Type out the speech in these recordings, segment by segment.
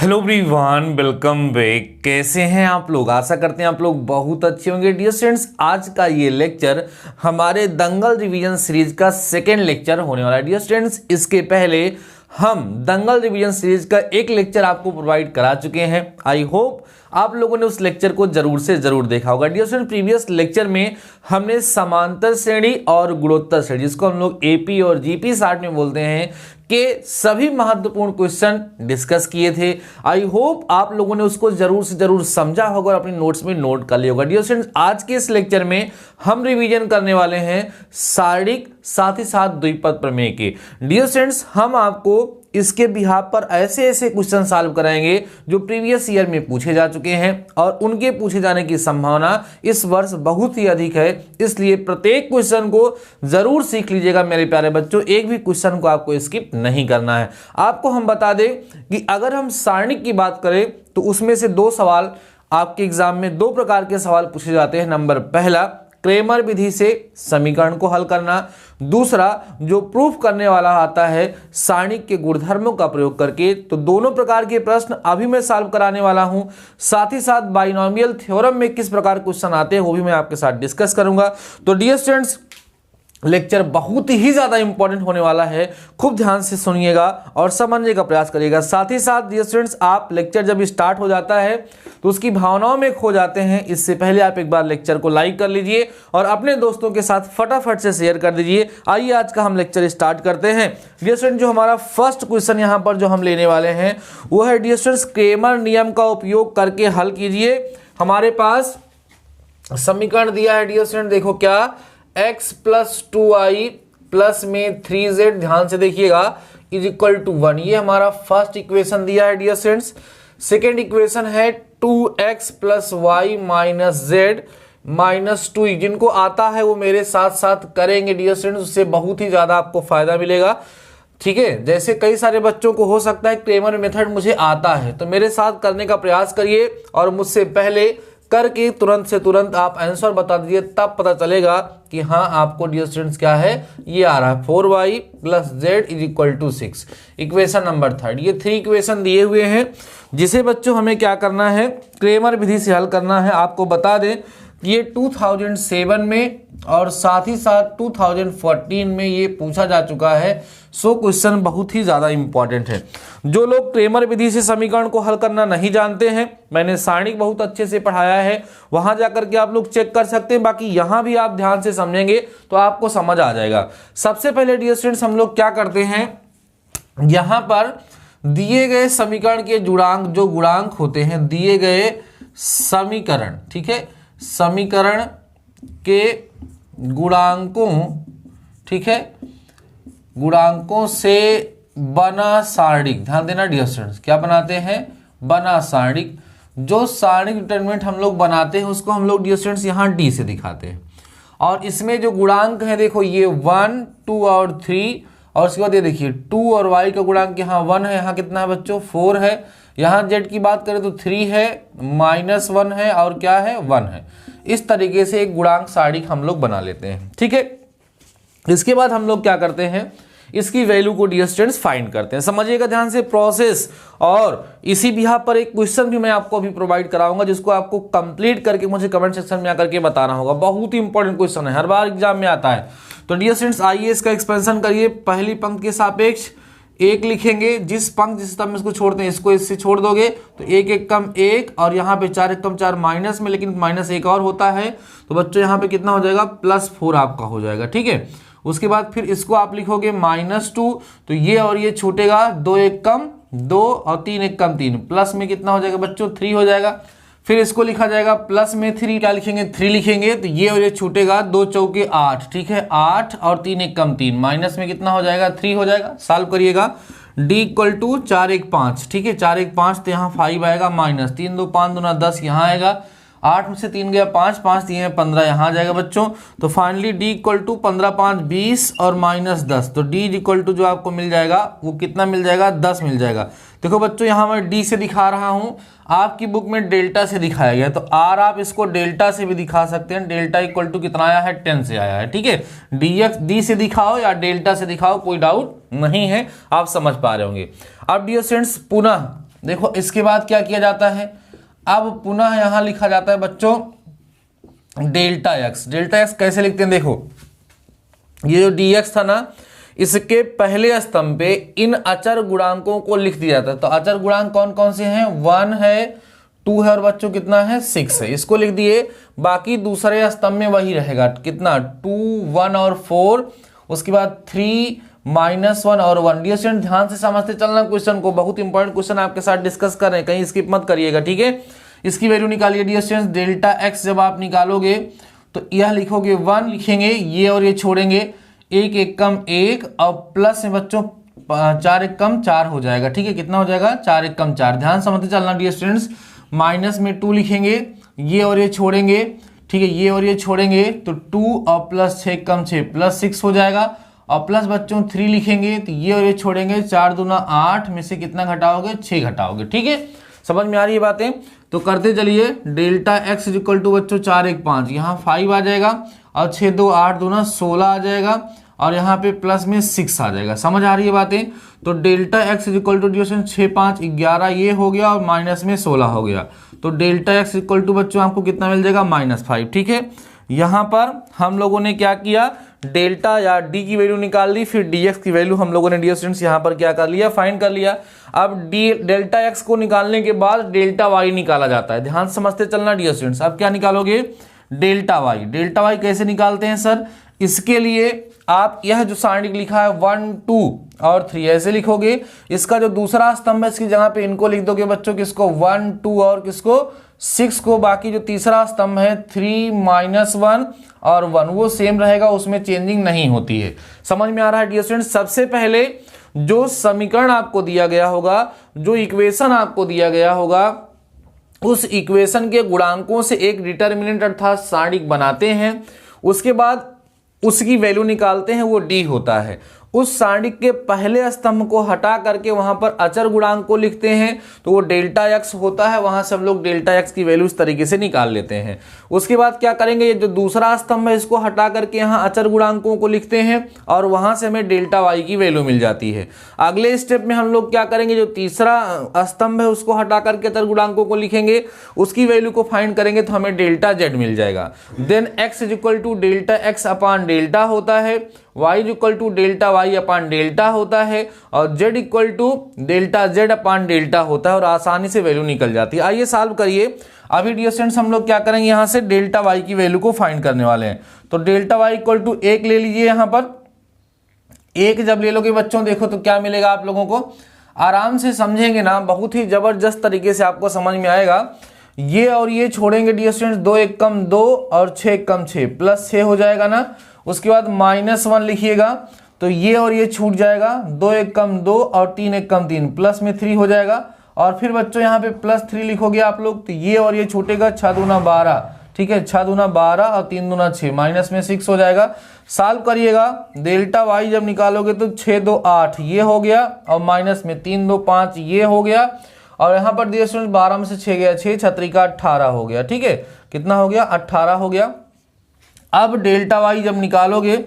Hello everyone, welcome back. कैसे हैं आप लोग? आशा करते हैं आप लोग बहुत अच्छे होंगे। डियर स्टूडेंट्स, आज का ये लेक्चर हमारे दंगल रिवीजन सीरीज का सेकेंड लेक्चर होने वाला है। डियर स्टूडेंट्स, इसके पहले हम दंगल रिवीजन सीरीज का एक लेक्चर आपको प्रोवाइड करा चुके हैं। आई होप आप लोगों ने उस लेक्चर को जरूर से जरूर देखा होगा। डियर स्टूडेंट, प्रीवियस लेक्चर में हमने समांतर श्रेणी और गुणोत्तर श्रेणी, जिसको हम लोग एपी और जीपी शार्ट में बोलते हैं, के सभी महत्वपूर्ण क्वेश्चन डिस्कस किए थे। आई होप आप लोगों ने उसको जरूर से जरूर समझा होगा और अपने नोट्स में नोट कर लिया होगा। डियर स्टूडेंट्स, आज के इस लेक्चर में हम रिवीजन करने वाले हैं सारणिक साथ ही साथ द्विपद प्रमेय के। डियर स्टूडेंट्स, हम आपको इसके बिहाफ पर ऐसे ऐसे क्वेश्चन सॉल्व कराएंगे जो प्रीवियस ईयर में पूछे जा चुके हैं और उनके पूछे जाने की संभावना इस वर्ष बहुत ही अधिक है। इसलिए प्रत्येक क्वेश्चन को जरूर सीख लीजिएगा मेरे प्यारे बच्चों। एक भी क्वेश्चन को आपको स्किप नहीं करना है। आपको हम बता दें कि अगर हम सारणिक की बात करें तो उसमें से दो सवाल आपके एग्जाम में, दो प्रकार के सवाल पूछे जाते हैं। नंबर पहला, क्रेमर विधि से समीकरण को हल करना। दूसरा, जो प्रूफ करने वाला आता है सारणिक के गुणधर्मों का प्रयोग करके। तो दोनों प्रकार के प्रश्न अभी मैं सॉल्व कराने वाला हूं। साथ ही साथ बाइनोमियल थ्योरम में किस प्रकार क्वेश्चन आते हैं वो भी मैं आपके साथ डिस्कस करूंगा। तो डियर स्टूडेंट्स, लेक्चर बहुत ही ज्यादा इंपॉर्टेंट होने वाला है। खूब ध्यान से सुनिएगा और समझने का प्रयास करिएगा। साथ ही साथ डियर स्टूडेंट्स, आप लेक्चर जब स्टार्ट हो जाता है तो उसकी भावनाओं में खो जाते हैं। इससे पहले आप एक बार लेक्चर को लाइक कर लीजिए और अपने दोस्तों के साथ फटाफट से शेयर कर दीजिए। आइए आज का हम लेक्चर स्टार्ट करते हैं। डियर स्टूडेंट, जो हमारा फर्स्ट क्वेश्चन यहाँ पर जो हम लेने वाले हैं वो है डियर स्टूडेंट्स, क्रेमर नियम का उपयोग करके हल कीजिए। हमारे पास समीकरण दिया है डियर स्टूडेंट, देखो क्या, x प्लस 2i प्लस में 3z, ध्यान से देखिएगा, इज इक्वल टू 1। ये हमारा फर्स्ट इक्वेशन दिया है डियर स्टूडेंट्स। सेकेंड इक्वेशन है 2x plus y minus z minus 2, जिनको आता है वो मेरे साथ साथ करेंगे डियर स्टूडेंट्स, उससे बहुत ही ज्यादा आपको फायदा मिलेगा। ठीक है, जैसे कई सारे बच्चों को हो सकता है क्रेमर मेथड मुझे आता है, तो मेरे साथ करने का प्रयास करिए और मुझसे पहले करके तुरंत से तुरंत आप आंसर बता दीजिए, तब पता चलेगा कि हाँ आपको डियर स्टूडेंट्स क्या है, ये आ रहा है 4y plus z is equal to 6। Equation number third, ये 3 इक्वेशन दिए हुए हैं जिसे बच्चों हमें क्या करना है, क्रेमर विधि से हल करना है। आपको बता दें ये 2007 में और साथ ही साथ 2014 में ये पूछा जा चुका है। सो क्वेश्चन बहुत ही ज्यादा इंपॉर्टेंट है। जो लोग क्रेमर विधि से समीकरण को हल करना नहीं जानते हैं, मैंने सारणिक बहुत अच्छे से पढ़ाया है, वहां जाकर के आप लोग चेक कर सकते हैं। बाकी यहां भी आप ध्यान से समझेंगे तो आपको समझ आ जाएगा। सबसे पहले डियर स्टूडेंट्स, हम लोग क्या करते हैं, यहां पर दिए गए समीकरण के गुणांक, जो गुणांक होते हैं दिए गए समीकरण, ठीक है, समीकरण के गुणांकों, ठीक है, गुणांकों से बना सारणिक, ध्यान देना डियर स्टूडेंट्स, क्या बनाते हैं, बना सारणिक। जो सारणिक डिटरमिनेंट हम लोग बनाते हैं उसको हम लोग डियर स्टूडेंट्स यहाँ डी से दिखाते हैं। और इसमें जो गुणांक है देखो, ये 1, 2 और 3, और उसके बाद ये देखिए 2 और y का गुणांक यहाँ 1 है, यहाँ कितना है बच्चों, 4 है। यहाँ z की बात करें तो 3 है, -1 है और क्या है, 1 है। इस तरीके से एक गुणांक सारणिक हम लोग बना लेते हैं। ठीक है, इसके बाद हम लोग क्या करते हैं, इसकी वैल्यू को डियर स्टूडेंट्स फाइंड करते हैं। समझिएगा ध्यान से प्रोसेस। और इसी बिहाफ पर एक क्वेश्चन भी मैं आपको अभी प्रोवाइड कराऊंगा जिसको आपको कंप्लीट करके मुझे कमेंट सेक्शन में आकर के बताना होगा। बहुत ही इंपॉर्टेंट क्वेश्चन है, हर बार एग्जाम में आता है। तो डियर स्टूडेंट्स, आइए इसका एक्सपेंशन करिए। पहली पंक्ति के सापेक्ष 1 लिखेंगे, जिस पंक्ति जिस तरह में इसको छोड़ते हैं इसको इससे छोड़ दोगे तो 1 1 कम 1, और यहाँ पे 4 1 कम 4 माइनस में, लेकिन माइनस एक और होता है, तो बच्चों यहाँ पे कितना हो जाएगा, +4 आपका हो जाएगा। ठीक है, उसके बाद फिर इसको आप लिखोगे -2, तो ये और ये छूटेगा, 2 1 कम 2 और 3 1 कम 3, प्लस में कितना हो जाएगा बच्चों, 3 हो जाएगा। फिर इसको लिखा जाएगा प्लस में 3, क्या लिखेंगे, 3 लिखेंगे, तो ये और ये छूटेगा, 2 चौके 8, ठीक है, 8 और 3 1 कम 3, माइनस में कितना हो जाएगा, 3 हो जाएगा। सॉल्व करिएगा, d इक्वल टू 4 1 5, ठीक है, 4 1 5, तो यहाँ 5 आएगा, माइनस 3 2 5 2 10, यहाँ आएगा, 8 में से 3 गया 5, 5 3 में 15, यहाँ आ जाएगा बच्चों। तो फाइनली d इक्वल टू 15 5 20 और -10, तो d इक्वल टू जो आपको मिल जाएगा वो कितना मिल जाएगा, 10 मिल जाएगा। देखो बच्चों, यहाँ मैं d से दिखा रहा हूँ, आपकी बुक में डेल्टा से दिखाया गया, तो r आप इसको डेल्टा से भी दिखा सकते हैं। डेल्टा इक्वल टू कितना आया है, 10 से आया है। ठीक है, d से दिखाओ या डेल्टा से दिखाओ, कोई डाउट नहीं है, आप समझ पा रहे होंगे। अब डियर स्टूडेंट्स, पुनः देखो इसके बाद क्या किया जाता है, अब पुनः यहां लिखा जाता है बच्चों डेल्टा एक्स। डेल्टा एक्स कैसे लिखते हैं, देखो ये जो dx था ना, इसके पहले स्तंभ पे इन अचर गुणांकों को लिख दिया जाता है। तो अचर गुणांक कौन कौन से हैं, 1 है, 2 है और बच्चों कितना है, 6 है, इसको लिख दिए। बाकी दूसरे स्तंभ में वही रहेगा, कितना 2, 1 और 4, उसके बाद 3, -1 और 1। डियर स्टूडेंट ध्यान से समझते चलना क्वेश्चन को, बहुत इंपॉर्टेंट क्वेश्चन आपके साथ डिस्कस कर रहे हैं, कहीं स्किप मत करिएगा, ठीक है। इसकी वैल्यू निकालिए डियर स्टूडेंट, डेल्टा एक्स जब आप निकालोगे तो यह लिखोगे 1 लिखेंगे, ये और ये छोड़ेंगे, 1 1 कम 1 और प्लस में बच्चों 4 1 कम 4 हो जाएगा, ठीक है। कितना हो जाएगा, 4 1 कम 4। ध्यान समझते चलना डियर स्टूडेंट्स, माइनस में 2 लिखेंगे, ये और ये छोड़ेंगे, ठीक है, ये और ये छोड़ेंगे तो 2 और प्लस 6 कम 6 प्लस 6 हो जाएगा। और प्लस बच्चों 3 लिखेंगे तो ये और ये छोड़ेंगे, 4 दूना 8 में से कितना घटाओगे, 6 घटाओगे, ठीक है। समझ में आ रही है बातें, तो करते चलिए। Delta x is equal to बच्चों 4 1 5, यहाँ 5 आ जाएगा और 6 2 8 दूना 16 आ जाएगा और यहाँ पे प्लस में 6 आ जाएगा। समझ आ रही है बातें, तो delta x is equal to 6 5 11 ये हो गया और माइनस में 16 हो गया। तो डेल्टा एक्स इक्वल टू बच्चों आपको कितना मिल जाएगा, -5, ठीक है। यहाँ पर हम लोगों ने क्या किया, डेल्टा या डी की वैल्यू निकाल ली, फिर डी एक्स की वैल्यू हम लोगों ने डियर स्टूडेंट्स यहाँ पर क्या कर लिया, फाइंड कर लिया। अब डेल्टा एक्स को निकालने के बाद डेल्टा वाई निकाला जाता है। ध्यान समझते चलना डियर स्टूडेंट्स, अब क्या निकालोगे, डेल्टा वाई। डेल्टा वाई कैसे निकालते हैं सर, इसके लिए आप यह जो सारणिक लिखा है 1 2 और 3 ऐसे लिखोगे। इसका जो दूसरा स्तंभ है इसकी जगह पे इनको लिख दोगे बच्चों, किसको, 1 2 और किसको, 6 को। बाकी जो तीसरा स्तंभ है 3 -1 और 1 वो सेम रहेगा, उसमें चेंजिंग नहीं होती है। समझ में आ रहा है डियर स्टूडेंट। सबसे पहले जो समीकरण आपको दिया गया होगा, जो इक्वेशन आपको दिया गया होगा, उस इक्वेशन के गुणांकों से एक डिटर्मिनेंट अर्थात सारणिक बनाते हैं, उसके बाद उसकी वैल्यू निकालते हैं, वो डी होता है। उस सारणिक के पहले स्तंभ को हटा करके वहां पर अचर गुणांक को लिखते हैं तो वो डेल्टा एक्स होता है। वहां से हम लोग डेल्टा एक्स की वैल्यू इस तरीके से निकाल लेते हैं। उसके बाद क्या करेंगे, ये जो दूसरा स्तंभ है इसको हटा करके यहाँ अचर गुणांकों को लिखते हैं और वहां से हमें डेल्टा वाई की वैल्यू मिल जाती है। अगले स्टेप में हम लोग क्या करेंगे, जो तीसरा स्तंभ है उसको हटा करके अचर गुणांकों को लिखेंगे, उसकी वैल्यू को फाइंड करेंगे तो हमें डेल्टा जेड मिल जाएगा। Then x is equal to delta x upon delta होता है, y is equal to delta y upon delta होता है और z equal to delta z upon delta होता है और आसानी से वैल्यू निकल जाती है। आइए सॉल्व करिए। अभी डियर स्टूडेंट्स हम लोग क्या करेंगे, यहाँ से डेल्टा वाई की वैल्यू को फाइंड करने वाले हैं। तो डेल्टा वाई इक्वल टू 1 ले लीजिए, यहाँ पर 1 जब ले लोगे बच्चों देखो तो क्या मिलेगा आप लोगों को, आराम से समझेंगे ना, बहुत ही जबरदस्त तरीके से आपको समझ में आएगा। ये और ये छोड़ेंगे डियर स्टूडेंट्स, 2 1 कम 2 और 6 कम 6 प्लस 6 हो जाएगा ना। उसके बाद -1 लिखिएगा तो ये और ये छूट जाएगा, 2 1 कम 2 और 3 1 कम 3 प्लस में 3 हो जाएगा। और फिर बच्चों यहाँ पे +3 लिखोगे आप लोग तो ये और ये छूटेगा, 6 दूना 12, ठीक है, 6 दूना 12 और 3 दूना 6 माइनस में 6 हो जाएगा। सॉल्व करिएगा, डेल्टा वाई जब निकालोगे तो 6 2 8 ये हो गया और माइनस में 3 2 5 ये हो गया और यहाँ पर दिए स्टूडेंट 12 में से 6 गया, 6 6 18 हो गया, ठीक है। कितना हो गया, 18 हो गया। अब डेल्टा वाई जब निकालोगे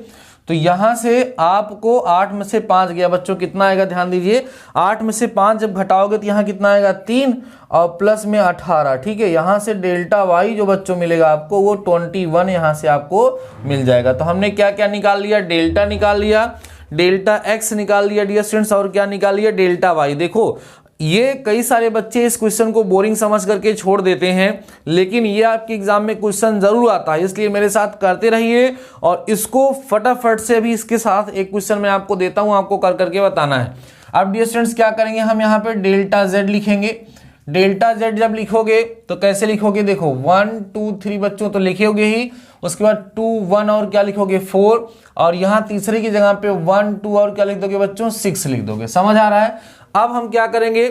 तो यहां से आपको 8 में से 5 गया बच्चों, कितना आएगा ध्यान दीजिए, 8 में से 5 जब घटाओगे तो यहाँ कितना आएगा 3 और प्लस में 18, ठीक है। यहाँ से डेल्टा वाई जो बच्चों मिलेगा आपको वो 21 यहाँ से आपको मिल जाएगा। तो हमने क्या क्या निकाल लिया, डेल्टा निकाल लिया, डेल्टा एक्स निकाल लिया डियर स्टूडेंट्स और क्या निकाल लिया, डेल्टा वाई। देखो ये कई सारे बच्चे इस क्वेश्चन को बोरिंग समझ करके छोड़ देते हैं, लेकिन ये आपके एग्जाम में क्वेश्चन जरूर आता है, इसलिए मेरे साथ करते रहिए और इसको फटाफट से भी इसके साथ एक क्वेश्चन मैं आपको देता हूं, आपको कर करके बताना है। अब डियर स्टूडेंट्स क्या करेंगे, हम यहाँ पे डेल्टा जेड लिखेंगे। डेल्टा जेड जब लिखोगे तो कैसे लिखोगे, देखो 1 2 3 बच्चों तो लिखोगे ही, उसके बाद 2 1 और क्या लिखोगे 4 और यहाँ तीसरे की जगह पे 1 2 और क्या लिख दोगे बच्चों 6 लिख दोगे। समझ आ रहा है। अब हम क्या करेंगे,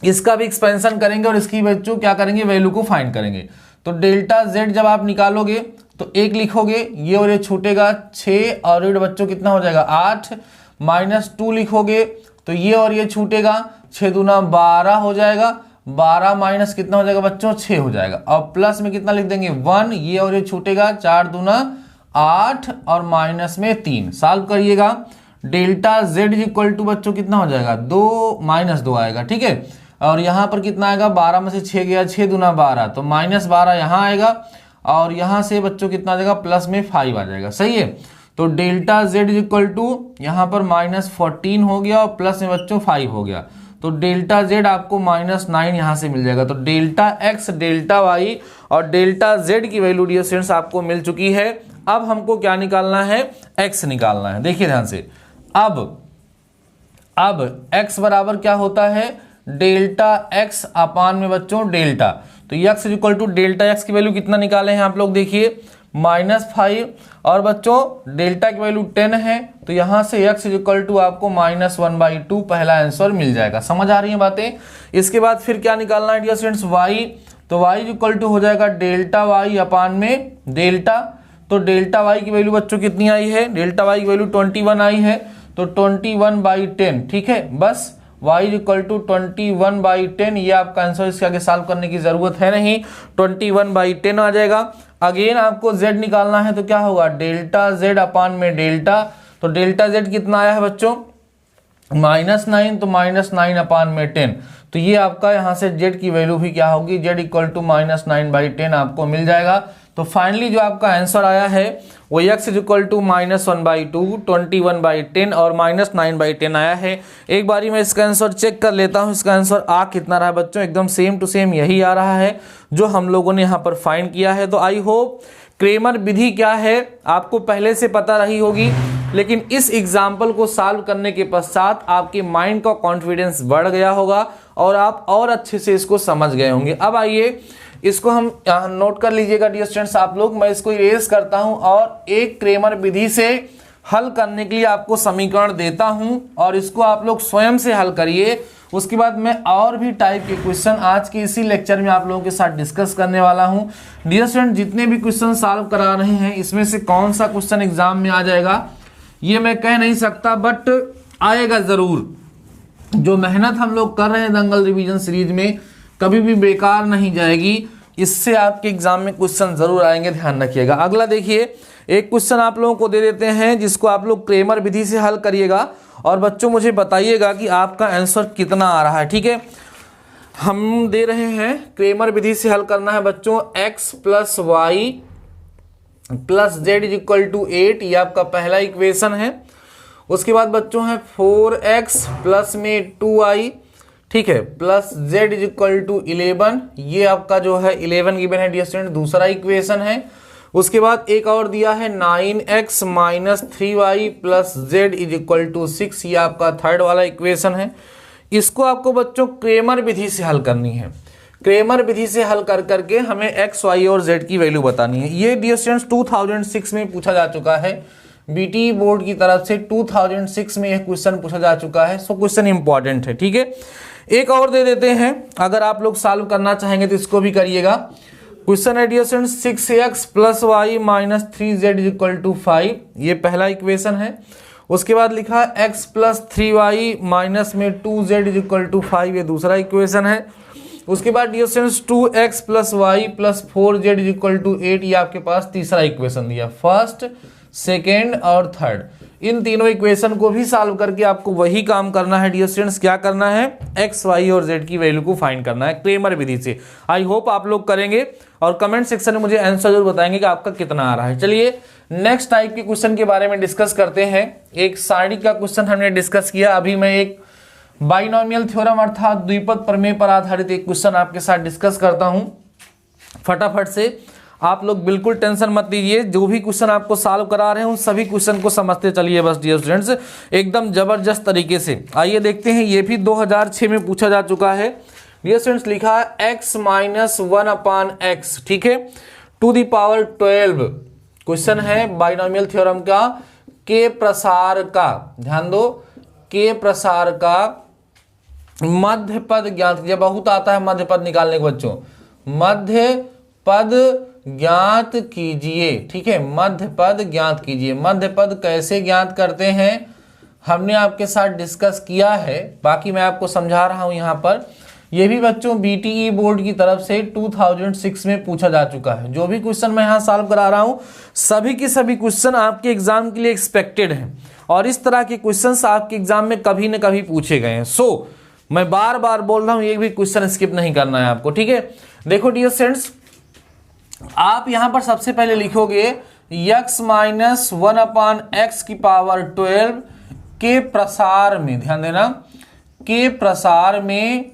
इसका भी एक्सपेंशन करेंगे और इसकी बच्चों क्या करेंगे, वैल्यू को फाइंड करेंगे। तो डेल्टा जेड जब आप निकालोगे तो 1 लिखोगे, ये और ये छूटेगा 6 और ये बच्चों कितना हो जाएगा 8, -2 लिखोगे तो ये और ये छूटेगा, 6 दूना 12 हो जाएगा, 12 माइनस कितना हो जाएगा बच्चों 6 हो जाएगा और प्लस में कितना लिख देंगे 1, ये और ये छूटेगा, 4 दूना 8 और माइनस में 3। सॉल्व करिएगा, डेल्टा जेड इक्वल टू बच्चों कितना हो जाएगा 2 -2 आएगा, ठीक है। और यहाँ पर कितना आएगा, 12 में से 6 गया, 6 दूना 12, तो -12 यहाँ आएगा और यहाँ से बच्चों कितना आ जाएगा, प्लस में 5 आ जाएगा। सही है, तो डेल्टा जेड इक्वल टू यहाँ पर -14 हो गया और प्लस में बच्चों 5 हो गया, तो डेल्टा जेड आपको -9 यहाँ से मिल जाएगा। तो डेल्टा एक्स, डेल्टा वाई और डेल्टा जेड की वैल्यू डियर स्टूडेंट्स आपको मिल चुकी है। अब हमको क्या निकालना है, एक्स निकालना है। देखिए ध्यान से, अब x बराबर क्या होता है, डेल्टा x अपान में बच्चों डेल्टा, तो x equal to delta x की वैल्यू कितना निकाले हैं आप लोग, देखिए -5 और बच्चों डेल्टा की वैल्यू 10 है, तो यहां से x इक्वल टू आपको -1/2 पहला आंसर मिल जाएगा। समझ आ रही है बातें। इसके बाद फिर क्या निकालना है डियर स्टूडेंट्स, y, तो y इक्वल टू हो जाएगा डेल्टा y अपान में डेल्टा, तो डेल्टा y की वैल्यू बच्चों कितनी आई है, डेल्टा y की वैल्यू 21 आई है, तो 21/10, ठीक है। बस y इक्वल टू 21/10, ये आपका आंसर, इसके आगे सॉल्व करने की जरूरत है नहीं, 21/10 आ जाएगा। अगेन आपको z निकालना है, तो क्या होगा, डेल्टा z अपान में डेल्टा, तो डेल्टा z कितना आया है बच्चों, -9, तो -9 अपान में 10, तो ये आपका यहाँ से z की वैल्यू भी क्या होगी, z इक्वल टू -9/10 आपको मिल जाएगा। तो फाइनली जो आपका आंसर आया है वो x इक्वल टू -1/2, 21/10 और -9/10 आया है। एक बारी मैं इसका आंसर चेक कर लेता हूँ, इसका आंसर आ कितना रहा है बच्चों, एकदम सेम टू सेम यही आ रहा है जो हम लोगों ने यहाँ पर फाइंड किया है। तो आई होप क्रेमर विधि क्या है आपको पहले से पता रही होगी, लेकिन इस एग्जाम्पल को सॉल्व करने के पश्चात आपके माइंड का कॉन्फिडेंस बढ़ गया होगा और आप और अच्छे से इसको समझ गए होंगे। अब आइए इसको हम नोट कर लीजिएगा डियर स्टूडेंट्स आप लोग, मैं इसको इरेज करता हूं और एक क्रेमर विधि से हल करने के लिए आपको समीकरण देता हूं और इसको आप लोग स्वयं से हल करिए। उसके बाद मैं और भी टाइप के क्वेश्चन आज के इसी लेक्चर में आप लोगों के साथ डिस्कस करने वाला हूं। डियर स्टूडेंट जितने भी क्वेश्चन सॉल्व करा रहे हैं इसमें से कौन सा क्वेश्चन एग्जाम में आ जाएगा ये मैं कह नहीं सकता, बट आएगा जरूर। जो मेहनत हम लोग कर रहे हैं दंगल रिवीजन सीरीज में कभी भी बेकार नहीं जाएगी, इससे आपके एग्जाम में क्वेश्चन जरूर आएंगे, ध्यान रखिएगा। अगला देखिए, एक क्वेश्चन आप लोगों को दे देते हैं जिसको आप लोग क्रेमर विधि से हल करिएगा और बच्चों मुझे बताइएगा कि आपका आंसर कितना आ रहा है, ठीक है। हम दे रहे हैं क्रेमर विधि से हल करना है बच्चों, x + y + z = 8, ये आपका पहला इक्वेशन है। उसके बाद बच्चों है 4x प्लस में 2y, ठीक है, प्लस z = 11, ये आपका जो है 11 गिवन है डियर स्टूडेंट, दूसरा इक्वेशन है। उसके बाद एक और दिया है 9x - 3y + z = 6, ये आपका थर्ड वाला इक्वेशन है। इसको आपको बच्चों क्रेमर विधि से हल करनी है। क्रेमर विधि से हल कर करके हमें x, y और z की वैल्यू बतानी है। ये डियर स्टूडेंट्स 2006 में पूछा जा चुका है, बीटी बोर्ड की तरफ से 2006 में यह क्वेश्चन पूछा जा चुका है, सो क्वेश्चन इंपॉर्टेंट है, ठीक है। एक और दे देते हैं, अगर आप लोग सॉल्व करना चाहेंगे तो इसको भी करिएगा। क्वेश्चन है dear students 6x + y - 3z = 5, ये पहला इक्वेशन है। उसके बाद लिखा x + 3y - में 2z = 5, ये दूसरा इक्वेशन है। उसके बाद dear students 2x + y + 4z = 8, ये आपके पास तीसरा इक्वेशन दिया, फर्स्ट, सेकेंड और थर्ड। इन तीनों इक्वेशन को भी सॉल्व करके आपको वही काम करना है डियर स्टूडेंट्स, क्या करना है, x, y और z की वैल्यू को फाइंड करना है क्रेमर विधि से। आई होप आप लोग करेंगे और कमेंट सेक्शन में मुझे आंसर जरूर बताएंगे कि आपका कितना आ रहा है। चलिए नेक्स्ट टाइप के क्वेश्चन के बारे में डिस्कस करते हैं। एक सारणी का क्वेश्चन हमने डिस्कस किया, अभी मैं एक बाइनोमियल थ्योरम अर्थात द्विपद प्रमेय पर आधारित एक क्वेश्चन आपके साथ डिस्कस करता हूं। फटाफट से आप लोग बिल्कुल टेंशन मत लीजिए, जो भी क्वेश्चन आपको सॉल्व करा रहे हैं उन सभी क्वेश्चन को समझते चलिए बस डियर स्टूडेंट्स, एकदम जबरदस्त तरीके से। आइए देखते हैं, ये भी 2006 में पूछा जा चुका है डियर स्टूडेंट्स। लिखा है x - 1/x, ठीक है, टू द पावर 12। क्वेश्चन है बाइनोमियल थ्योरम का, के प्रसार का, ध्यान दो, के प्रसार का मध्य पद ज्ञात, ये बहुत आता है मध्य पद निकालने के बच्चों, मध्य पद ज्ञात कीजिए, ठीक है, मध्य पद ज्ञात कीजिए। मध्य पद कैसे ज्ञात करते हैं हमने आपके साथ डिस्कस किया है, बाकी मैं आपको समझा रहा हूं यहाँ पर। यह भी बच्चों बीटीई बोर्ड की तरफ से 2006 में पूछा जा चुका है। जो भी क्वेश्चन मैं यहाँ सॉल्व करा रहा हूं सभी के सभी क्वेश्चन आपके एग्जाम के लिए एक्सपेक्टेड हैं और इस तरह के क्वेश्चन आपके एग्जाम में कभी न कभी पूछे गए हैं। सो मैं बार बार बोल रहा हूं, एक भी क्वेश्चन स्किप नहीं करना है आपको, ठीक है। देखो डियर स्टूडेंट्स, आप यहां पर सबसे पहले लिखोगे x माइनस 1/x की पावर 12 के प्रसार में, ध्यान देना, के प्रसार में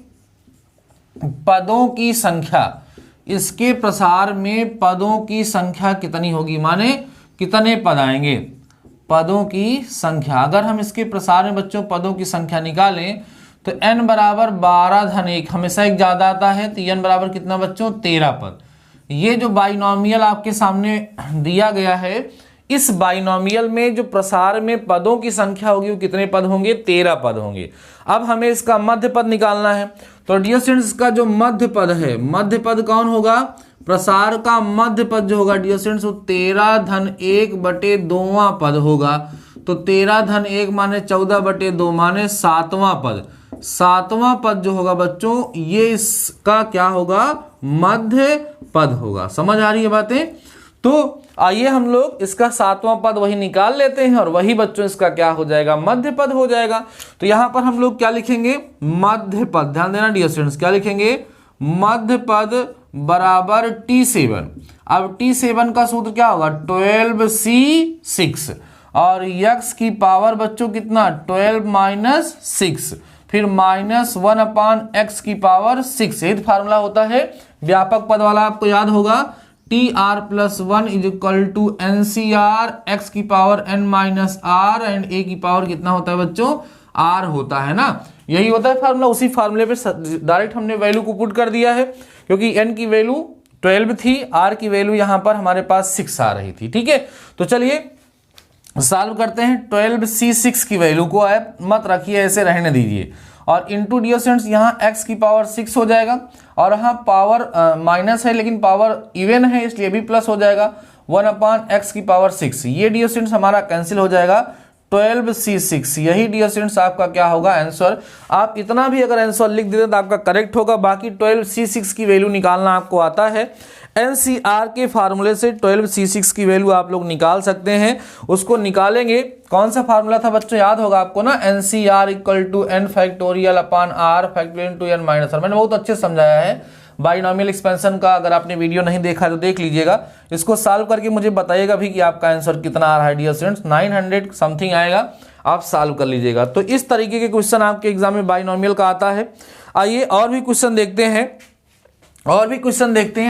पदों की संख्या, इसके प्रसार में पदों की संख्या कितनी होगी, माने कितने पद आएंगे, पदों की संख्या। अगर हम इसके प्रसार में बच्चों पदों की संख्या निकालें तो n बराबर 12-1, हमेशा एक ज्यादा आता है, तो n बराबर कितना बच्चों, 13 पद। ये जो बाइनोमियल आपके सामने दिया गया है, इस बाइनोमियल में जो प्रसार में पदों की संख्या होगी वो कितने पद होंगे, 13 पद होंगे। अब हमें इसका मध्य पद निकालना है, तो डियर स्टूडेंट्स इसका जो मध्य पद है, मध्य पद कौन होगा, प्रसार का मध्य पद जो होगा डियर स्टूडेंट्स वो 13/1/2वां पद होगा। तो 13/1 माने 14/2 माने 7वां पद। 7वां पद जो होगा बच्चों ये इसका क्या होगा, मध्य पद होगा। समझ आ रही है बातें? तो आइए हम लोग इसका 7वां पद वही निकाल लेते हैं और वही बच्चों इसका क्या हो जाएगा, मध्य पद हो जाएगा। तो यहां पर हम लोग क्या लिखेंगे, मध्य पद। ध्यान देना डियर स्टूडेंट्स, क्या लिखेंगे, मध्य पद बराबर T7। अब T7 का सूत्र क्या होगा, 12C6 और x की पावर बच्चों कितना, 12 - 6, फिर -1/x की पावर 6। यही फार्मूला होता है व्यापक पद वाला, आपको याद होगा, TR+1 = NCR, x की पावर n-r एंड a की पावर कितना होता है बच्चों, r होता है ना। यही होता है फार्मूला। उसी फार्मूले पे डायरेक्ट हमने वैल्यू को पुट कर दिया है, क्योंकि n की वैल्यू 12 थी, r की वैल्यू यहां पर हमारे पास 6 आ रही थी, ठीक है। तो चलिए सॉल्व करते हैं। 12C6 की वैल्यू को आप मत रखिए, ऐसे रहने दीजिए, और इंटू डियर स्टूडेंट्स यहाँ x की पावर 6 हो जाएगा, और यहाँ पावर माइनस है लेकिन पावर इवन है इसलिए भी प्लस हो जाएगा, 1/x की पावर 6। ये डियर स्टूडेंट्स हमारा कैंसिल हो जाएगा, 12C6। यही डियर स्टूडेंट्स आपका क्या होगा, आंसर। आप इतना भी अगर आंसर लिख देते तो आपका करेक्ट होगा। बाकी 12C6 की वैल्यू निकालना आपको आता है, NCR के फार्मूले से 12C6 की वैल्यू आप लोग निकाल सकते हैं। उसको निकालेंगे, कौन सा फार्मूला था बच्चों, याद होगा आपको ना, NCR = n⁴r⁴n⁻r। मैंने बहुत अच्छे समझाया है बाइनोमियल एक्सपेंशन का, अगर आपने वीडियो नहीं देखा तो देख लीजिएगा। इसको सॉल्व करके मुझे बताइएगा भी कि आपका आंसर कितना आ रहा है डियर स्टूडेंट्स, 900 समथिंग आएगा, आप सॉल्व कर लीजिएगा। तो इस तरीके के क्वेश्चन आपके एग्जाम में बाइनोमियल का आता है। आइए और भी क्वेश्चन देखते हैं,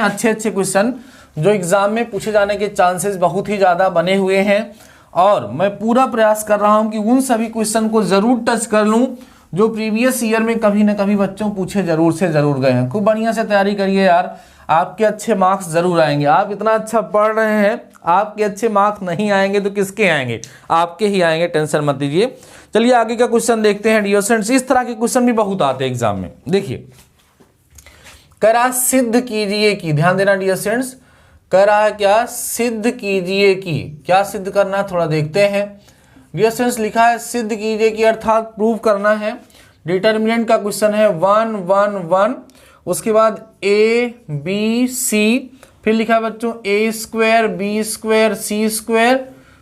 अच्छे अच्छे क्वेश्चन जो एग्जाम में पूछे जाने के चांसेस बहुत ही ज़्यादा बने हुए हैं, और मैं पूरा प्रयास कर रहा हूं कि उन सभी क्वेश्चन को जरूर टच कर लूं जो प्रीवियस ईयर में कभी ना कभी बच्चों पूछे जरूर से जरूर गए हैं। खूब बढ़िया से तैयारी करिए यार, आपके अच्छे मार्क्स जरूर आएंगे। आप इतना अच्छा पढ़ रहे हैं, आपके अच्छे मार्क्स नहीं आएंगे तो किसके आएंगे, आपके ही आएंगे, टेंशन मत लीजिए। चलिए आगे का क्वेश्चन देखते हैं डियर स्टूडेंट्स। इस तरह के क्वेश्चन भी बहुत आते हैं एग्जाम में। देखिए कह रहा सिद्ध कीजिए कि, ध्यान देना डियर स्टूडेंट्स, कह रहा है क्या, सिद्ध कीजिए कि, क्या सिद्ध करना है थोड़ा देखते हैं डियर स्टूडेंट्स। लिखा है सिद्ध कीजिए कि अर्थात प्रूव करना है। डिटर्मिनेंट का क्वेश्चन है 1 1 1, उसके बाद a b c, फिर लिखा है बच्चों a² b² c²,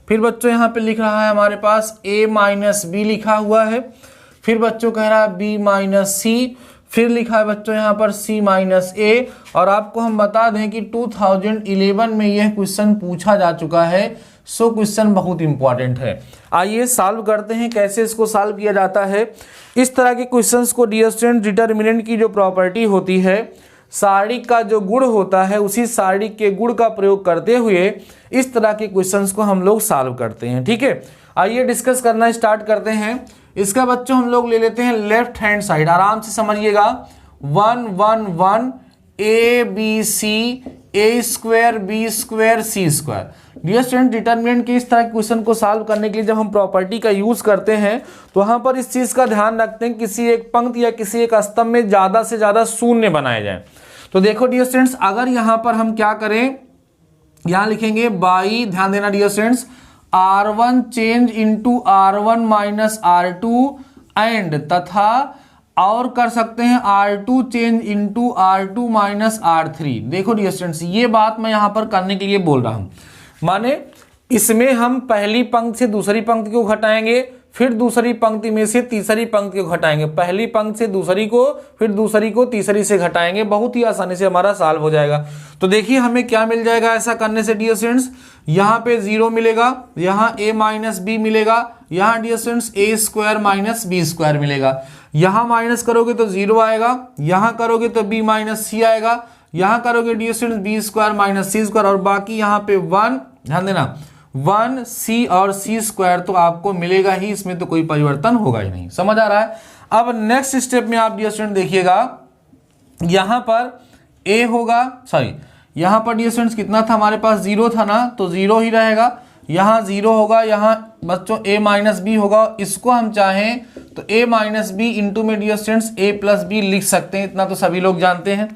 फिर बच्चों यहाँ पे लिख रहा है हमारे पास a - b लिखा हुआ है, फिर बच्चों कह रहा है b - c, फिर लिखा है बच्चों यहाँ पर c - a। और आपको हम बता दें कि 2011 में यह क्वेश्चन पूछा जा चुका है, सो क्वेश्चन बहुत इंपॉर्टेंट है। आइए सॉल्व करते हैं, कैसे इसको सॉल्व किया जाता है। इस तरह के क्वेश्चंस को डियर स्टूडेंट, डिटर्मिनेंट की जो प्रॉपर्टी होती है, सारणी का जो गुण होता है, उसी सारणी के गुण का प्रयोग करते हुए इस तरह के क्वेश्चंस को हम लोग सॉल्व करते हैं, ठीक है। आइए डिस्कस करना स्टार्ट करते हैं। इसका बच्चों हम लोग ले लेते हैं लेफ्ट हैंड साइड, आराम से समझिएगा। 1 1 1 a b c a² b² c²। Dear student, determinant के इस तरह के क्वेश्चन को सॉल्व करने के लिए जब हम प्रॉपर्टी का यूज करते हैं तो वहां पर इस चीज का ध्यान रखते हैं किसी एक पंक्ति या किसी एक स्तंभ में ज्यादा से ज्यादा शून्य बनाए जाए। तो देखो डियर स्टूडेंट्स, अगर यहां पर हम क्या करें, यहां लिखेंगे बाई, ध्यान देना dear students, R1 change into R1 - R2 and, तथा और कर सकते हैं R2 change into R2 - R3। देखो डियर स्टूडेंट्स, ये बात मैं यहां पर करने के लिए बोल रहा हूं, माने इसमें हम पहली पंक्ति से दूसरी पंक्ति को घटाएंगे, फिर दूसरी पंक्ति में से तीसरी पंक्ति को घटाएंगे, पहली पंक्ति से दूसरी को, फिर दूसरी को तीसरी से घटाएंगे, बहुत ही आसानी से हमारा सॉल्व हो जाएगा। तो देखिए हमें क्या मिल जाएगा ऐसा करने से डियर स्टूडेंट्स, यहाँ पे 0 मिलेगा, यहाँ a माइनस बी मिलेगा, यहाँ dear students a square minus B square मिलेगा। यहाँ माइनस करोगे तो 0 आएगा, यहाँ करोगे तो b माइनस सी आएगा, यहाँ करोगे dear students B square minus C square, और बाकी यहाँ पे 1, ध्यान देना 1 c और c स्क्वायर तो आपको मिलेगा ही, इसमें तो कोई परिवर्तन होगा ही नहीं। समझ आ रहा है। अब नेक्स्ट स्टेप में आप डियर स्टूडेंट देखिएगा, यहाँ पर a होगा, सॉरी यहाँ पर डियर स्टूडेंट्स कितना था हमारे पास, 0 था ना, तो 0 ही रहेगा, यहाँ 0 होगा, यहाँ बच्चों a माइनस बी होगा। इसको हम चाहें तो a माइनस बी इंटू में dear students a plus B लिख सकते हैं, इतना तो सभी लोग जानते हैं।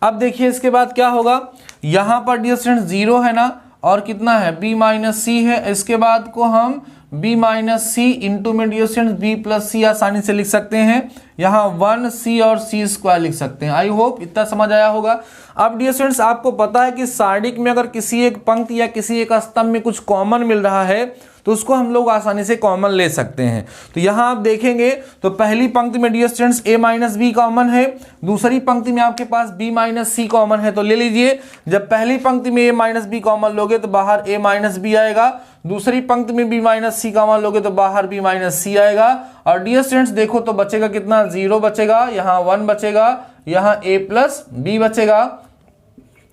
अब देखिए इसके बाद क्या होगा, यहाँ पर डियर स्टूडेंट्स 0 है ना, और कितना है b माइनस सी है, इसके बाद को हम b माइनस सी इंटू में डियर स्टूडेंट्स b प्लस सी आसानी से लिख सकते हैं, यहाँ 1 c और c स्क्वायर लिख सकते हैं। आई होप इतना समझ आया होगा। अब डियर स्टूडेंट्स आपको पता है कि सारणी में अगर किसी एक पंक्ति या किसी एक स्तंभ में कुछ कॉमन मिल रहा है तो उसको हम लोग आसानी से कॉमन ले सकते हैं। तो यहाँ आप देखेंगे तो पहली पंक्ति में dear students a minus B common है, दूसरी पंक्ति में आपके पास b माइनस सी कॉमन है, तो ले लीजिए। जब पहली पंक्ति में a माइनस बी कॉमन लोगे तो बाहर a माइनस बी आएगा, दूसरी पंक्ति में b माइनस सी कॉमन लोगे तो बाहर b माइनस सी आएगा, और डियर स्टूडेंट्स देखो तो बचेगा कितना, 0 बचेगा, यहाँ 1 बचेगा, यहाँ a प्लस बी बचेगा,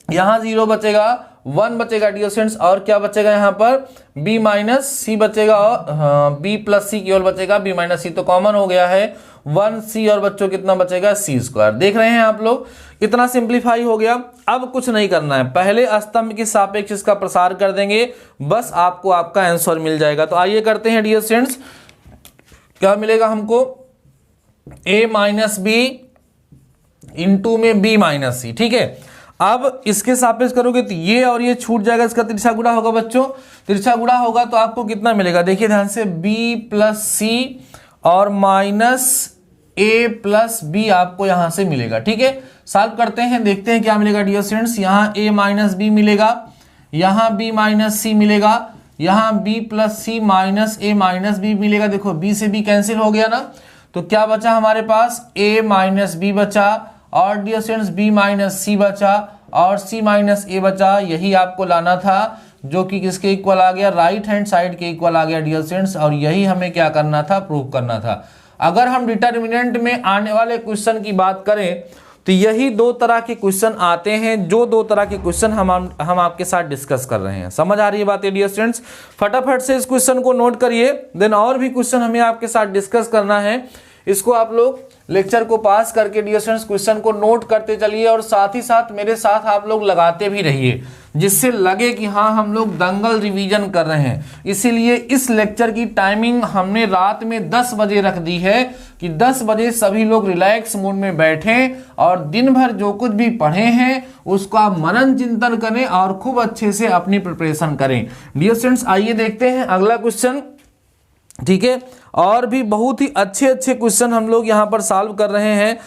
यहाँ 0 बचेगा, 1 बचेगा डियर स्टूडेंट्स, और क्या बचेगा यहाँ पर b माइनस सी बचेगा, और b प्लस सी केवल बचेगा, b माइनस सी तो कॉमन हो गया है, 1c और बच्चों कितना बचेगा, c स्क्वायर। देख रहे हैं आप लोग, इतना सिंप्लीफाई हो गया। अब कुछ नहीं करना है, पहले स्तंभ के सापेक्ष इसका प्रसार कर देंगे, बस आपको आपका आंसर मिल जाएगा। तो आइए करते हैं डियर स्टूडेंट्स, क्या मिलेगा हमको, a माइनस बी इंटू में b माइनस सी, ठीक है। अब इसके सापेक्ष करोगे तो ये और ये छूट जाएगा, इसका तिरछा गुणा होगा बच्चों, तिरछा गुणा होगा तो आपको कितना मिलेगा, देखिए ध्यान से, b प्लस सी और माइनस a प्लस बी आपको यहां से मिलेगा, ठीक है। सॉल्व करते हैं, देखते हैं क्या मिलेगा डियर स्टूडेंट्स, यहाँ a माइनस बी मिलेगा, यहाँ b माइनस सी मिलेगा, यहाँ b plus C minus a minus B मिलेगा। देखो b से b कैंसिल हो गया ना, तो क्या बचा हमारे पास, a माइनस बी बचा, और डियर स्टूडेंट्स b माइनस सी बचा, और c माइनस a बचा। यही आपको लाना था, जो कि किसके इक्वल आ गया, राइट हैंड साइड के इक्वल आ गया डियर स्टूडेंट्स, और यही हमें क्या करना था, प्रूव करना था। अगर हम डिटर्मिनेंट में आने वाले क्वेश्चन की बात करें तो यही 2 तरह के क्वेश्चन आते हैं, जो 2 तरह के क्वेश्चन हम आपके साथ डिस्कस कर रहे हैं। समझ आ रही है बातें डियर स्टूडेंट्स, फटाफट से इस क्वेश्चन को नोट करिए, देन और भी क्वेश्चन हमें आपके साथ डिस्कस करना है। इसको आप लोग लेक्चर को पास करके डियर स्टूडेंट्स क्वेश्चन को नोट करते चलिए, और साथ ही साथ मेरे साथ आप लोग लगाते भी रहिए, जिससे लगे कि हाँ हम लोग दंगल रिवीजन कर रहे हैं। इसीलिए इस लेक्चर की टाइमिंग हमने रात में 10 बजे रख दी है, कि 10 बजे सभी लोग रिलैक्स मूड में बैठें और दिन भर जो कुछ भी पढ़े हैं उसको आप मनन चिंतन करें और खूब अच्छे से अपनी प्रिपरेशन करें। डियर स्टूडेंट्स आइए देखते हैं अगला क्वेश्चन, ठीक है। और भी बहुत ही अच्छे अच्छे क्वेश्चन हम लोग यहाँ पर सॉल्व कर रहे हैं।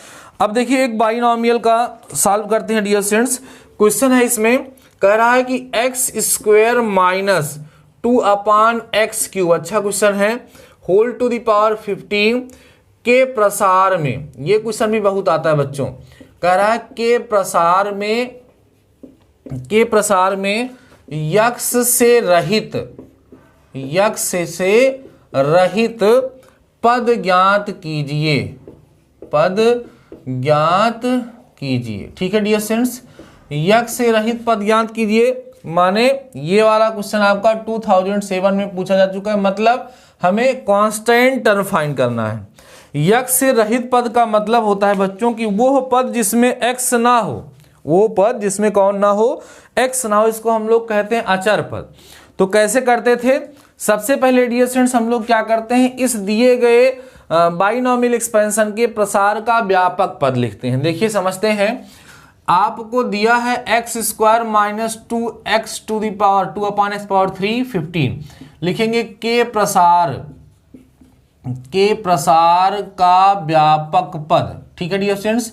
अब देखिए एक बाइनोमियल का सॉल्व करते हैं डियर स्टूडेंट्स। क्वेश्चन है इसमें, कह रहा है कि x square minus 2 upon x cube, अच्छा क्वेश्चन है, होल टू द पावर 15 के प्रसार में, ये क्वेश्चन भी बहुत आता है बच्चों, कह रहा है के प्रसार में यक्स से रहित पद ज्ञात कीजिए, ठीक है डियर स्टूडेंट्स। यक्स से रहित पद ज्ञात कीजिए, माने ये वाला क्वेश्चन आपका 2007 में पूछा जा चुका है, मतलब हमें कांस्टेंट टर्म फाइंड करना है। यक्स से रहित पद का मतलब होता है बच्चों कि वो पद जिसमें एक्स ना हो, वो पद जिसमें कौन ना हो, एक्स ना हो, इसको हम लोग कहते हैं अचर पद। तो कैसे करते थे, सबसे पहले डियर स्टूडेंट्स हम लोग क्या करते हैं, इस दिए गए बाइनोमियल एक्सपेंशन के प्रसार का व्यापक पद लिखते हैं। देखिए समझते हैं, आपको दिया है x square minus 2x to the power 2 upon x power 3 15, लिखेंगे के प्रसार का व्यापक पद, ठीक है डियर स्टूडेंट्स।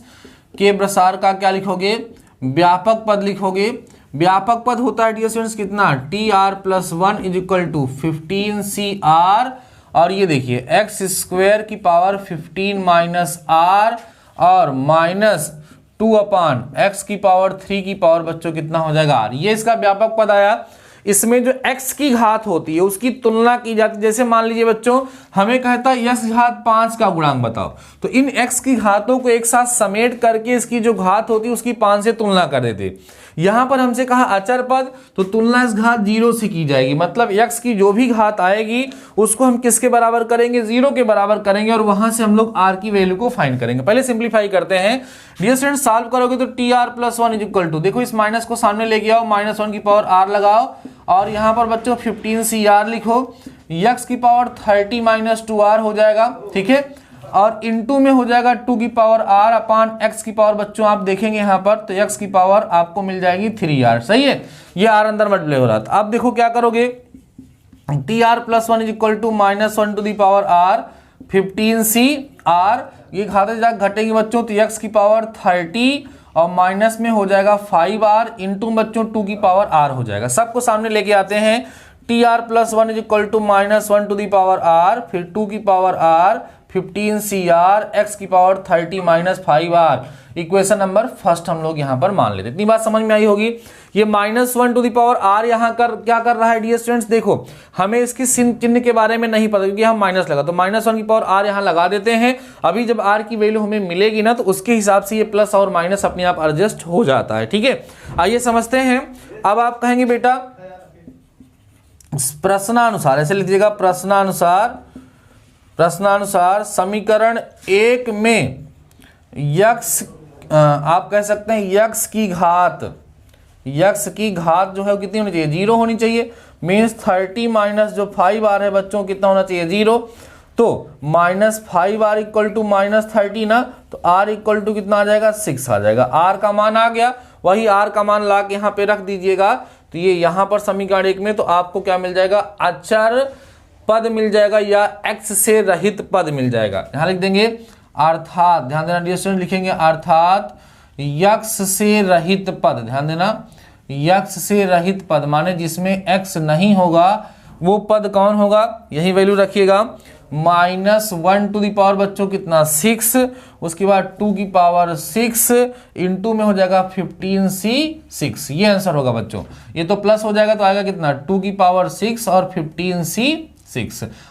के प्रसार का क्या लिखोगे, व्यापक पद लिखोगे। व्यापक पद होता है डियर स्टूडेंट्स कितना, T R plus 1 is equal to 15 C R, और ये देखिए एक्स स्क्वायर की पावर 15 माइनस आर और माइनस 2 अपान एक्स की पावर 3 की पावर बच्चों कितना हो जाएगा आर। ये इसका व्यापक पद आया। इसमें जो x की घात होती है उसकी तुलना की जाती है। जैसे मान लीजिए बच्चों हमें कहता है x घात 5 का गुणांक बताओ, तो इन x की घातों को एक साथ समेट करके इसकी जो घात होती है उसकी 5 से तुलना कर देते। यहां पर हमसे कहा अचर पद, तो तुलना इस घात 0 से की जाएगी, मतलब x की जो भी घात आएगी उसको हम किसके बराबर करेंगे, 0 के बराबर करेंगे और वहां से हम लोग r की वैल्यू को फाइंड करेंगे। पहले सिंप्लीफाई करते हैं। डियर स्टूडेंट सॉल्व करोगे तो tr + 1 इक्वल टू, देखो इस माइनस को सामने लेके आओ, -1 की पावर r लगाओ और यहां पर बच्चों 15cr लिखो, x की पावर 30 - 2r हो जाएगा, ठीक है, और इनटू में हो जाएगा 2 की पावर r अपान x की पावर बच्चों आप देखेंगे यहां पर तो x की पावर आपको मिल जाएगी 3r, सही है। ये r अंदर मल्टीप्लाई हो रहा था। अब देखो क्या करोगे, tr + 1 equal to -1 to the power r 15cr, ये खाते जाकर घटेगी बच्चों तो x की पावर 30 और माइनस में हो जाएगा 5r इंटू बच्चों 2 की पावर r हो जाएगा। सबको सामने लेके आते हैं। tr + 1 equal to -1 to the power r, फिर 2 की पावर r 15cr x की power 30 - 5r। Equation number first हम लोग यहां पर मान लेते। इतनी बात समझ में आई होगी। ये -1 टू दी पावर r यहां क्या कर रहा है डियर स्टूडेंट्स, देखो हमें इसकी चिन्ह के बारे में नहीं पता क्योंकि हम माइनस लगा, तो -1 की पावर r यहां लगा देते हैं। अभी जब r की वैल्यू हमें मिलेगी ना तो उसके हिसाब से ये प्लस और माइनस अपने आप एडजस्ट हो जाता है, ठीक है। आइए समझते हैं। अब आप कहेंगे बेटा प्रश्नानुसार, ऐसे लिख दीजिएगा, प्रश्नानुसार समीकरण 1 में x, आप कह सकते हैं x की घात जो है वो कितनी होनी चाहिए, 0 होनी चाहिए। मीन्स 30 माइनस जो 5r है बच्चों कितना होना चाहिए, 0। तो -5r इक्वल टू -30 ना, तो r इक्वल टू कितना आ जाएगा, 6 आ जाएगा। r का मान आ गया, वही r का मान ला के यहाँ पे रख दीजिएगा। तो ये यहाँ पर समीकरण 1 में तो आपको क्या मिल जाएगा, अचर पद मिल जाएगा या x से रहित पद मिल जाएगा। यहाँ लिख देंगे अर्थात, ध्यान देना डियर स्टूडेंट, लिखेंगे अर्थात x से रहित पद, ध्यान देना x से रहित पद माने जिसमें x नहीं होगा वो पद कौन होगा, यही वैल्यू रखिएगा। -1 टू दी पावर बच्चों कितना 6, उसके बाद 2 की पावर 6 इंटू में हो जाएगा 15c6, ये आंसर होगा बच्चों। ये तो प्लस हो जाएगा तो आएगा कितना 2 की पावर 6 और 15c6।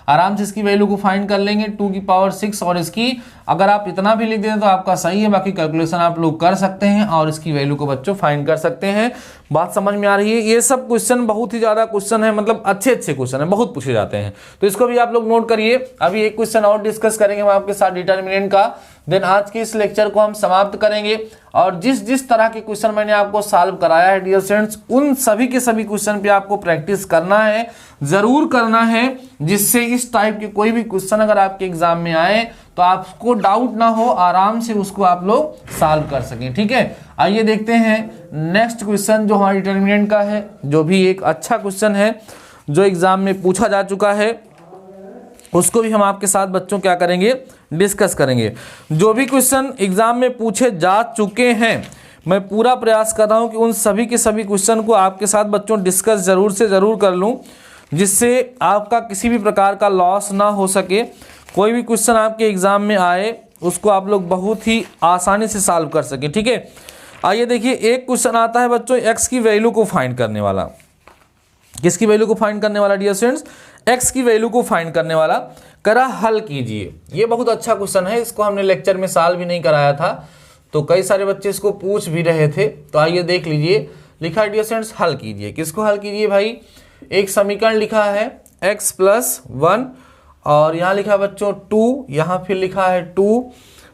आराम से इसकी वैल्यू को फाइंड कर लेंगे 2 की पावर 6 और इसकी अगर आप इतना भी लिख दें तो आपका सही है, बाकी कैलकुलेशन आप लोग कर सकते हैं और इसकी वैल्यू को बच्चों फाइंड कर सकते हैं। बात समझ में आ रही है। ये सब क्वेश्चन बहुत ही ज्यादा क्वेश्चन है, मतलब अच्छे क्वेश्चन है, बहुत पूछे जाते हैं, तो इसको भी आप लोग नोट करिए। अभी एक क्वेश्चन और डिस्कस करेंगे हम आपके साथ डिटर्मिनेंट का, देन आज के इस लेक्चर को हम समाप्त करेंगे। और जिस तरह के क्वेश्चन मैंने आपको सॉल्व कराया है डियर स्टूडेंट्स, उन सभी के सभी क्वेश्चन पे आपको प्रैक्टिस करना है, जरूर करना है, जिससे इस टाइप के कोई भी क्वेश्चन अगर आपके एग्जाम में आए तो आपको डाउट ना हो, आराम से उसको आप लोग सॉल्व कर सकें, ठीक है। आइए देखते हैं नेक्स्ट क्वेश्चन जो हमारा डिटर्मिनेंट का है, जो भी एक अच्छा क्वेश्चन है जो एग्जाम में पूछा जा चुका है, उसको भी हम आपके साथ बच्चों क्या करेंगे, डिस्कस करेंगे। जो भी क्वेश्चन एग्जाम में पूछे जा चुके हैं मैं पूरा प्रयास कर रहा हूं कि उन सभी के सभी क्वेश्चन को आपके साथ बच्चों डिस्कस जरूर से जरूर कर लूं, जिससे आपका किसी भी प्रकार का लॉस ना हो सके। कोई भी क्वेश्चन आपके एग्जाम में आए उसको आप लोग बहुत ही आसानी से सॉल्व कर सकें, ठीक है। आइए देखिए, एक क्वेश्चन आता है बच्चों x की वैल्यू को फाइंड करने वाला। किसकी वैल्यू को फाइंड करने वाला डियर स्टूडेंट्स, x की वैल्यू को फाइंड करने वाला। करा हल कीजिए। ये बहुत अच्छा क्वेश्चन है, इसको हमने लेक्चर में सॉल्व भी नहीं कराया था, तो कई सारे बच्चे इसको पूछ भी रहे थे। तो आइए देख लीजिए, लिखा है डियर स्टूडेंट्स हल कीजिए। किसको हल कीजिए भाई, एक समीकरण लिखा है x + 1 और यहाँ लिखा है बच्चों 2, यहाँ फिर लिखा है 2,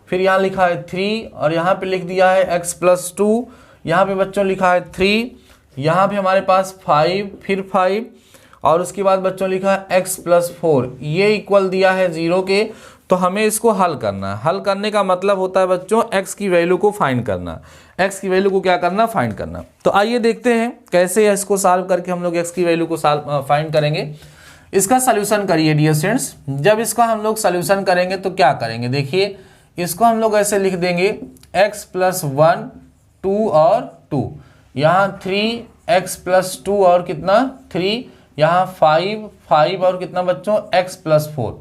फिर यहाँ लिखा है 3 और यहाँ पे लिख दिया है x + 2, यहाँ पे बच्चों लिखा है 3, यहाँ पे हमारे पास 5, फिर 5 और उसके बाद बच्चों लिखा है x + 4, ये इक्वल दिया है 0 के। तो हमें इसको हल करना है। हल करने का मतलब होता है बच्चों x की वैल्यू को फाइंड करना, x की वैल्यू को क्या करना, फाइंड करना। तो आइए देखते हैं कैसे इसको सॉल्व करके हम लोग x की वैल्यू को फाइंड करेंगे। इसका सॉल्यूशन करिए डियर स्टूडेंट्स। जब इसका हम लोग सॉल्यूशन करेंगे तो क्या करेंगे, देखिए इसको हम लोग ऐसे लिख देंगे x + 1 2 और 2, यहाँ 3x + 2 और कितना 3, यहाँ 5 और कितना बच्चों x प्लस 4।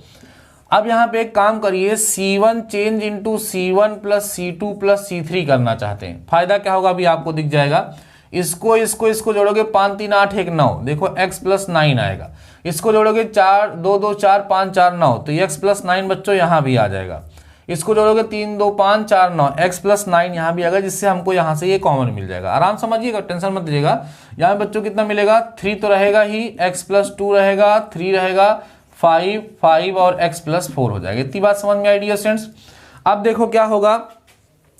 अब यहाँ पे एक काम करिए, C1 change into C1 plus C2 plus C3 करना चाहते हैं। फायदा क्या होगा अभी आपको दिख जाएगा। इसको जोड़ोगे 5 3 8 1 9, देखो x प्लस 9 आएगा। इसको जोड़ोगे 4 2 2 4 5 4 9, तो x प्लस 9 बच्चों यहाँ भी आ जाएगा। इसको जोड़ोगे 3 2 5 4 9, x प्लस 9 यहाँ भी आएगा, जिससे हमको यहाँ से ये कॉमन मिल जाएगा। आराम समझिएगा, टेंशन मत लीजिएगा। यहाँ बच्चों कितना मिलेगा, 3 तो रहेगा ही, x प्लस 2 रहेगा, 3 रहेगा, 5 और x प्लस 4 हो जाएगा। इतनी बात समझ में आई डियर स्टूडेंट्स। अब देखो क्या होगा,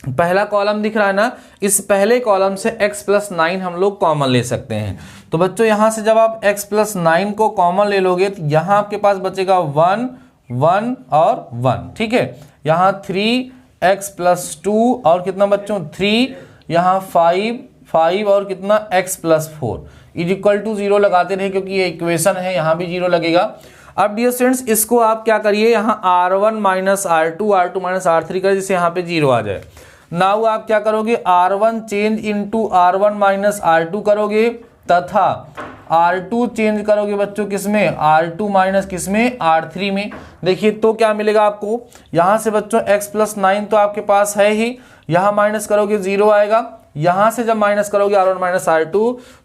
पहला कॉलम दिख रहा है ना, इस पहले कॉलम से x प्लस 9 हम लोग कॉमन ले सकते हैं। तो बच्चों यहाँ से जब आप x प्लस 9 को कॉमन ले लोगे तो यहाँ आपके पास बचेगा 1 1 और 1, ठीक है। यहाँ 3x प्लस 2 और कितना बच्चों 3, यहाँ 5 और कितना x plus 4 is equal to 0 लगाते रहे, क्योंकि ये इक्वेशन है, यहाँ भी 0 लगेगा। अब डियर स्टूडेंट्स इसको आप क्या करिए, यहाँ R1 minus R2 minus R3 करें, जिससे यहाँ पे 0 आ जाए। नाउ आप क्या करोगे, R1 change into R1 minus R2 करोगे, तथा R2 चेंज करोगे बच्चों किसमें, R2 माइनस किसमें, R3 में। देखिए तो क्या मिलेगा आपको, यहाँ से बच्चों x प्लस 9 तो आपके पास है ही, यहाँ माइनस करोगे 0 आएगा। यहाँ से जब माइनस करोगे R1 माइनस R2,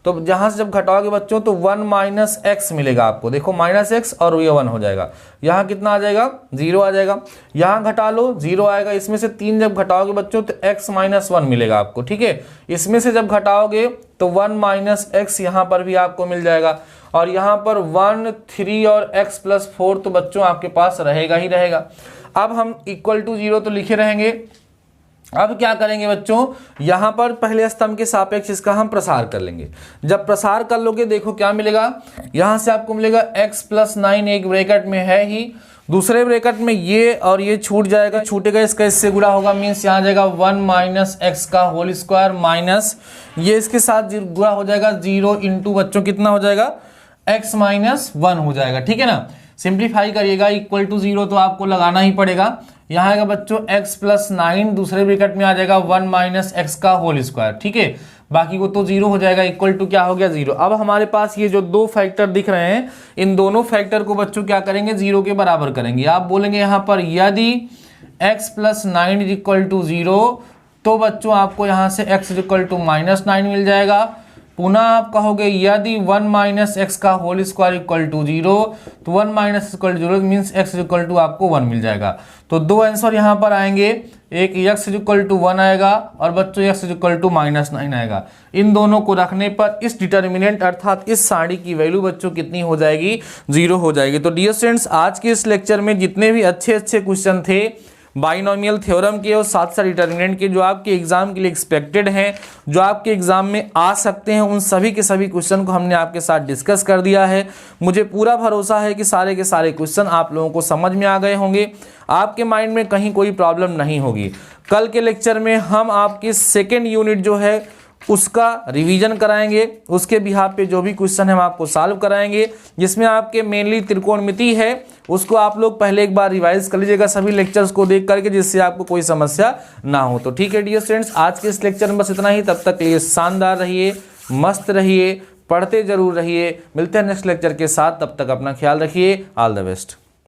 तो यहाँ से जब घटाओगे बच्चों तो 1 माइनस x मिलेगा आपको। देखो माइनस x और ये 1 हो जाएगा। यहाँ कितना आ जाएगा, 0 आ जाएगा। यहाँ घटा लो 0 आएगा। इसमें से 3 जब घटाओगे बच्चों तो x माइनस 1 मिलेगा आपको, ठीक है। इसमें से जब घटाओगे तो 1 माइनस x यहाँ पर भी आपको मिल जाएगा। और यहाँ पर 1 3 और x प्लस 4 तो बच्चों आपके पास रहेगा ही रहेगा। अब हम इक्वल टू 0 तो लिखे रहेंगे। अब क्या करेंगे बच्चों, यहाँ पर पहले स्तंभ के सापेक्ष इसका हम प्रसार कर लेंगे। जब प्रसार कर लोगे देखो क्या मिलेगा, यहाँ से आपको मिलेगा x प्लस 9 एक ब्रैकेट में है ही, दूसरे ब्रैकेट में ये और ये छूट जाएगा, छूटेगा, इसका इससे गुणा होगा, मीन्स यहाँ जाएगा 1 माइनस एक्स का होल स्क्वायर माइनस ये इसके साथ गुणा हो जाएगा 0 इंटू बच्चों कितना हो जाएगा, x माइनस 1 हो जाएगा, ठीक है ना। सिंप्लीफाई करिएगा, इक्वल टू 0 तो आपको लगाना ही पड़ेगा। यहाँ आएगा बच्चों x प्लस 9, दूसरे ब्रैकेट में आ जाएगा 1 माइनस एक्स का होल स्क्वायर, ठीक है। बाकी को तो 0 हो जाएगा, इक्वल टू क्या हो गया 0। अब हमारे पास ये जो दो फैक्टर दिख रहे हैं, इन दोनों फैक्टर को बच्चों क्या करेंगे, 0 के बराबर करेंगे। आप बोलेंगे यहाँ पर यदि x plus 9 is equal to 0, तो बच्चों आपको यहाँ से x is equal to minus 9 मिल जाएगा। पुनः आप कहोगे यदि 1 माइनस एक्स का होल स्क्वायर इक्वल टू 0, तो 1 minus equal to 0 means x equal to आपको 1 मिल जाएगा। तो दो आंसर यहाँ पर आएंगे, एक x इक्वल टू 1 आएगा और बच्चों x इक्वल टू माइनस 9 आएगा। इन दोनों को रखने पर इस डिटर्मिनेंट अर्थात इस साड़ी की वैल्यू बच्चों कितनी हो जाएगी, 0 हो जाएगी। तो डियर स्टूडेंट्स आज के इस लेक्चर में जितने भी अच्छे क्वेश्चन थे बाइनोमियल थ्योरम के और साथ साथ डिटर्मिनेंट के, जो आपके एग्जाम के लिए एक्सपेक्टेड हैं, जो आपके एग्जाम में आ सकते हैं, उन सभी के सभी क्वेश्चन को हमने आपके साथ डिस्कस कर दिया है। मुझे पूरा भरोसा है कि सारे के सारे क्वेश्चन आप लोगों को समझ में आ गए होंगे, आपके माइंड में कहीं कोई प्रॉब्लम नहीं होगी। कल के लेक्चर में हम आपकी सेकेंड यूनिट जो है उसका रिवीजन कराएंगे, उसके बिहाफ पे जो भी क्वेश्चन हम आपको सॉल्व कराएंगे, जिसमें आपके मेनली त्रिकोणमिति है, उसको आप लोग पहले एक बार रिवाइज कर लीजिएगा सभी लेक्चर्स को देख करके, जिससे आपको कोई समस्या ना हो। तो ठीक है डियर स्टूडेंट्स, आज के इस लेक्चर में बस इतना ही। तब तक के लिए शानदार रहिए, मस्त रहिए, पढ़ते जरूर रहिए। मिलते हैं नेक्स्ट लेक्चर के साथ, तब तक अपना ख्याल रखिए। All the best.